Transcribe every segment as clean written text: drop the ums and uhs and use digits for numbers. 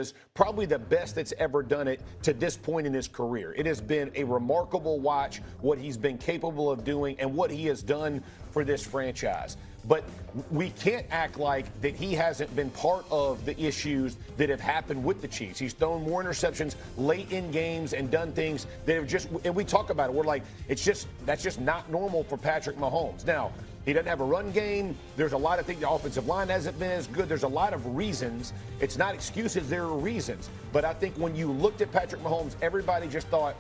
is probably the best that's ever done it to this point in his career. It has been a remarkable watch, what he's been capable of doing and what he has done for this franchise. But we can't act like that he hasn't been part of the issues that have happened with the Chiefs. He's thrown more interceptions late in games and done things that have just, and we talk about it, we're like, that's just not normal for Patrick Mahomes. Now, he doesn't have a run game. There's a lot of things. The offensive line hasn't been as good. There's a lot of reasons. It's not excuses. There are reasons. But I think when you looked at Patrick Mahomes, everybody just thought,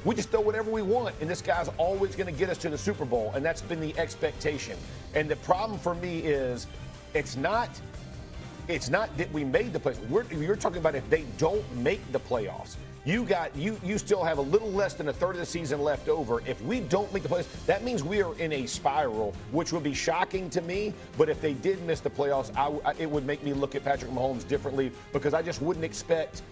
we just throw whatever we want, and this guy's always going to get us to the Super Bowl, and that's been the expectation. And the problem for me is it's not that we made the playoffs. You're talking about if they don't make the playoffs. You still have a little less than a third of the season left over. If we don't make the playoffs, that means we are in a spiral, which would be shocking to me. But if they did miss the playoffs, it would make me look at Patrick Mahomes differently because I just wouldn't expect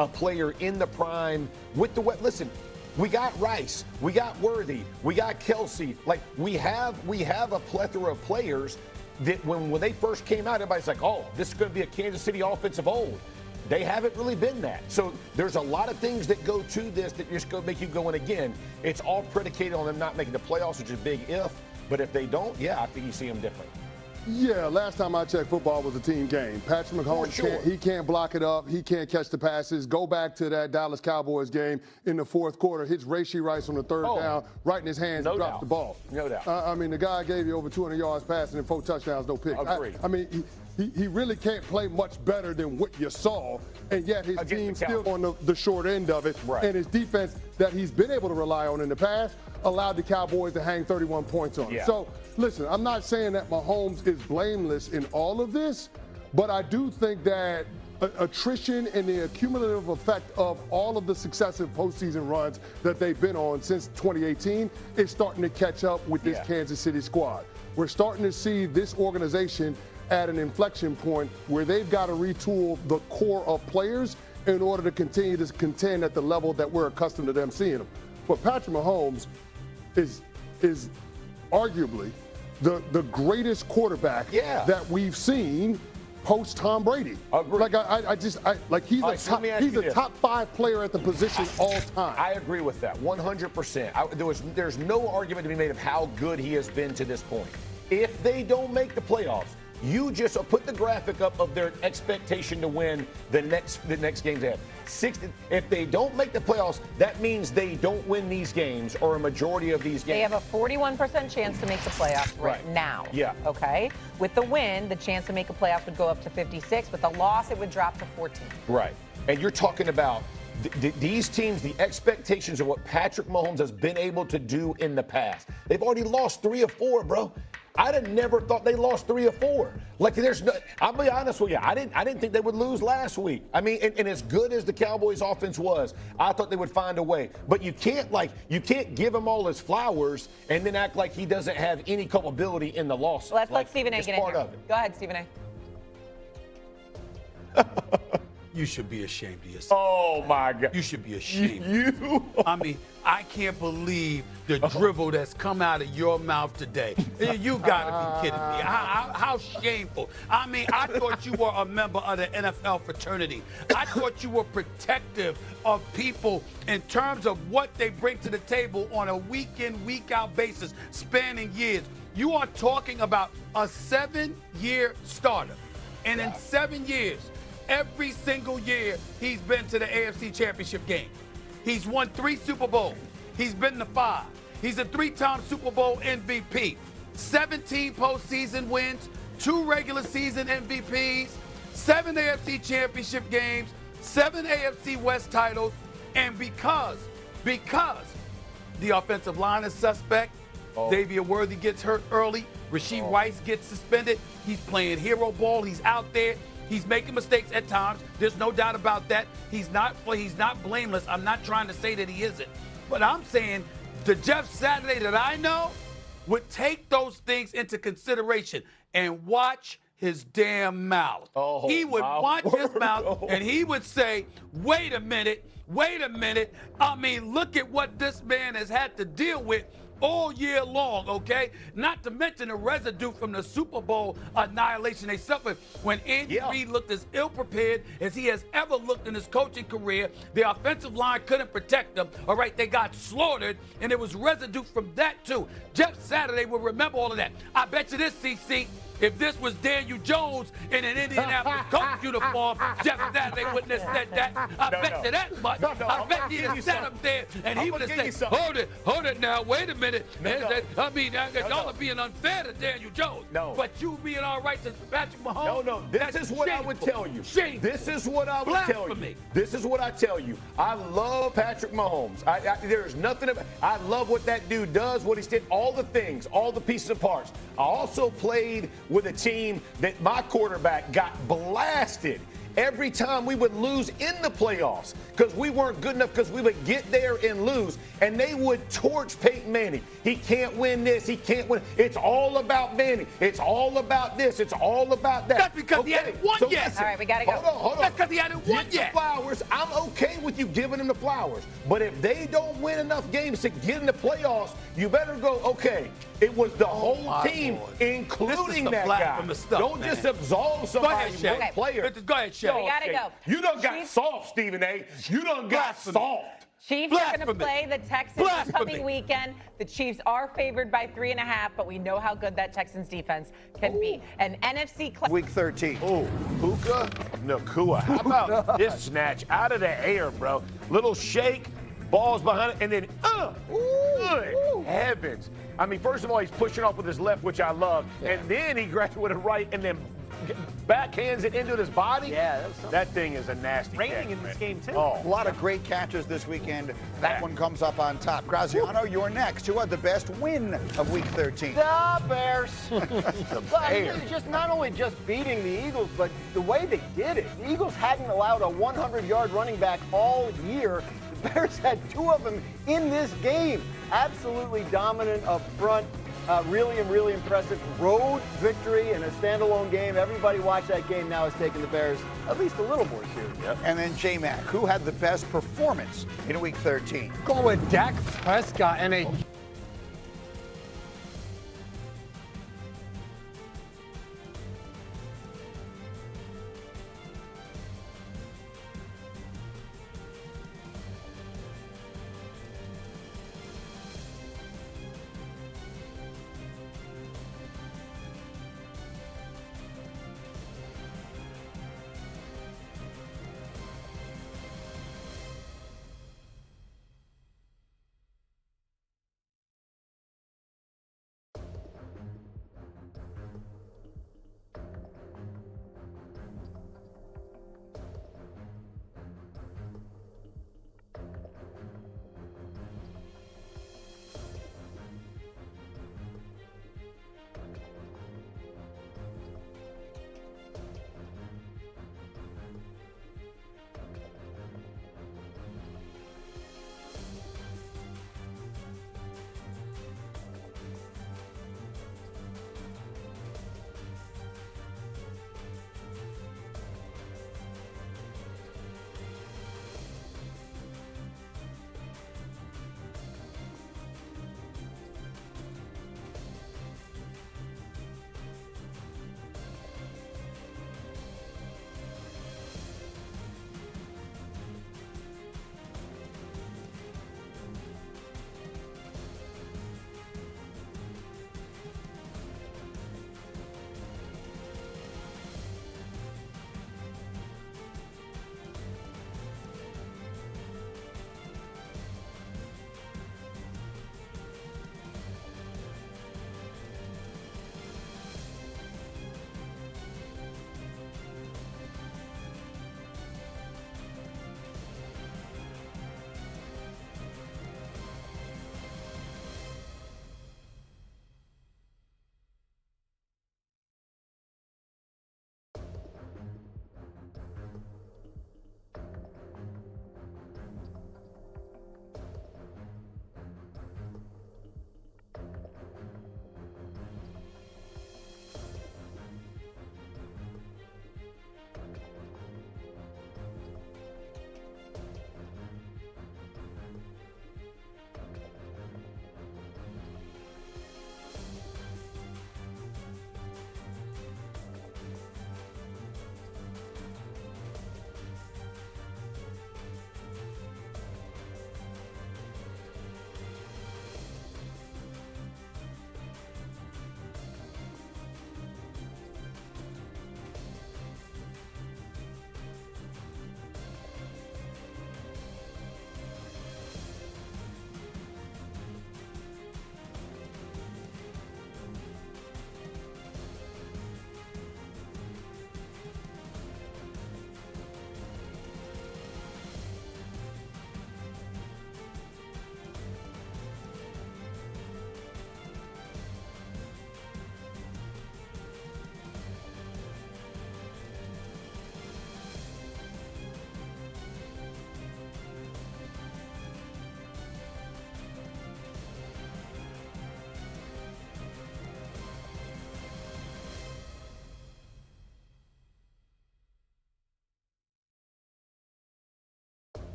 a player in the prime with the wet. Listen, we got Rice, we got Worthy, we got Kelsey. Like we have a plethora of players that when they first came out, everybody's like, oh, this is going to be a Kansas City offense of old. They haven't really been that. So there's a lot of things that go to this that just go make you go in again. It's all predicated on them not making the playoffs, which is a big if. But if they don't, yeah, I think you see them different. Yeah, last time I checked, football was a team game. Patrick Mahomes, can't block it up. He can't catch the passes. Go back to that Dallas Cowboys game in the fourth quarter. Hits Rashee Rice on the third down, right in his hands, and drops the ball. No doubt. I mean, the guy gave you over 200 yards passing and 4 touchdowns, no picks. Agreed. I mean, he really can't play much better than what you saw, and yet his team's still on the short end of it. Right. And his defense that he's been able to rely on in the past allowed the Cowboys to hang 31 points on him. So, listen, I'm not saying that Mahomes is blameless in all of this, but I do think that attrition and the accumulative effect of all of the successive postseason runs that they've been on since 2018 is starting to catch up with this Kansas City squad. We're starting to see this organization at an inflection point where they've got to retool the core of players in order to continue to contend at the level that we're accustomed to them seeing them. But Patrick Mahomes is arguably the greatest quarterback that we've seen post Tom Brady. Agreed. Like he's a top 5 player at the position all time. I agree with that 100%. There's no argument to be made of how good he has been to this point. If they don't make the playoffs, you just put the graphic up of their expectation to win the next games they have. If they don't make the playoffs, that means they don't win these games or a majority of these games. They have a 41% chance to make the playoffs right now. Yeah. Okay. With the win, the chance to make a playoff would go up to 56. With the loss, it would drop to 14. Right. And you're talking about these teams, the expectations of what Patrick Mahomes has been able to do in the past. They've already lost 3 or 4, bro. I'd have never thought they lost 3 or 4. Like there's no, I'll be honest with you, I didn't think they would lose last week. I mean, and as good as the Cowboys offense was, I thought they would find a way. But you can't give him all his flowers and then act like he doesn't have any culpability in the loss. Let's let Stephen A. get in here. Go ahead, Stephen A. You should be ashamed of yourself. Oh, my God. You should be ashamed. I mean, I can't believe the drivel that's come out of your mouth today. You got to be kidding me. How shameful. I mean, I thought you were a member of the NFL fraternity. I thought you were protective of people in terms of what they bring to the table on a week-in, week-out basis, spanning years. You are talking about a 7-year starter. And in 7 years, every single year, he's been to the AFC Championship game. He's won 3 Super Bowls. He's been to 5. He's a 3-time Super Bowl MVP. 17 postseason wins, 2 regular season MVPs, 7 AFC Championship games, 7 AFC West titles, and because the offensive line is suspect, Xavier Worthy gets hurt early, Rashee Rice gets suspended, he's playing hero ball, he's out there. He's making mistakes at times. There's no doubt about that. He's not blameless. I'm not trying to say that he isn't. But I'm saying the Jeff Saturday that I know would take those things into consideration and watch his damn mouth. He would watch his mouth and he would say, wait a minute. I mean, look at what this man has had to deal with all year long, okay? Not to mention the residue from the Super Bowl annihilation they suffered when Andy Reid looked as ill-prepared as he has ever looked in his coaching career. The offensive line couldn't protect them, all right? They got slaughtered, and there was residue from that, too. Jeff Saturday will remember all of that. I bet you this, CC. If this was Daniel Jones in an Indianapolis Colts uniform, Jeff Saturday wouldn't have said that. I bet you that much. I bet he'd have sat up there and he would have said, hold it now, wait a minute. I mean, y'all are being unfair to Daniel Jones. But you being all right to Patrick Mahomes. This is what I would tell you. This is what I would tell you. This is what I tell you. I love Patrick Mahomes. There's nothing about I love what that dude does, what he's did, all the things, all the pieces and parts. I also played with a team that my quarterback got blasted every time we would lose in the playoffs because we weren't good enough, because we would get there and lose, and they would torch Peyton Manning. He can't win this. He can't win. It's all about Manning. It's all about this. It's all about that. That's because he hadn't won yet. Listen, all right, we got to go. Hold on. That's because he hadn't won yet. The flowers. I'm okay with you giving them the flowers. But if they don't win enough games to get in the playoffs, you better go, okay, it was the whole team, including that guy. Don't just absolve somebody, one player. Go ahead, Shannon. We got to go. You done got soft, Stephen A. You done got soft. Chiefs are going to play the Texans this coming weekend. The Chiefs are favored by 3.5, but we know how good that Texans defense can be. An NFC Week 13. Oh, Puka Nacua. How about this snatch out of the air, bro? Little shake, balls behind it, and then, good heavens. I mean, first of all, he's pushing off with his left, which I love, and then he grabs it with a right, and then backhands it into his body. Yeah, that thing is a nasty raining catch, in this game too. Oh, a lot of great catches this weekend. That one comes up on top. Graziano, you're next. Who had the best win of Week 13? The Bears. The Bears. Just not only just beating the Eagles, but the way they did it. The Eagles hadn't allowed a 100-yard running back all year. The Bears had 2 of them in this game. Absolutely dominant up front. Really impressive road victory in a standalone game. Everybody watch that game now is taking the Bears at least a little more serious. Yep. And then J-Mac, who had the best performance in Week 13? Going with Dak Prescott and a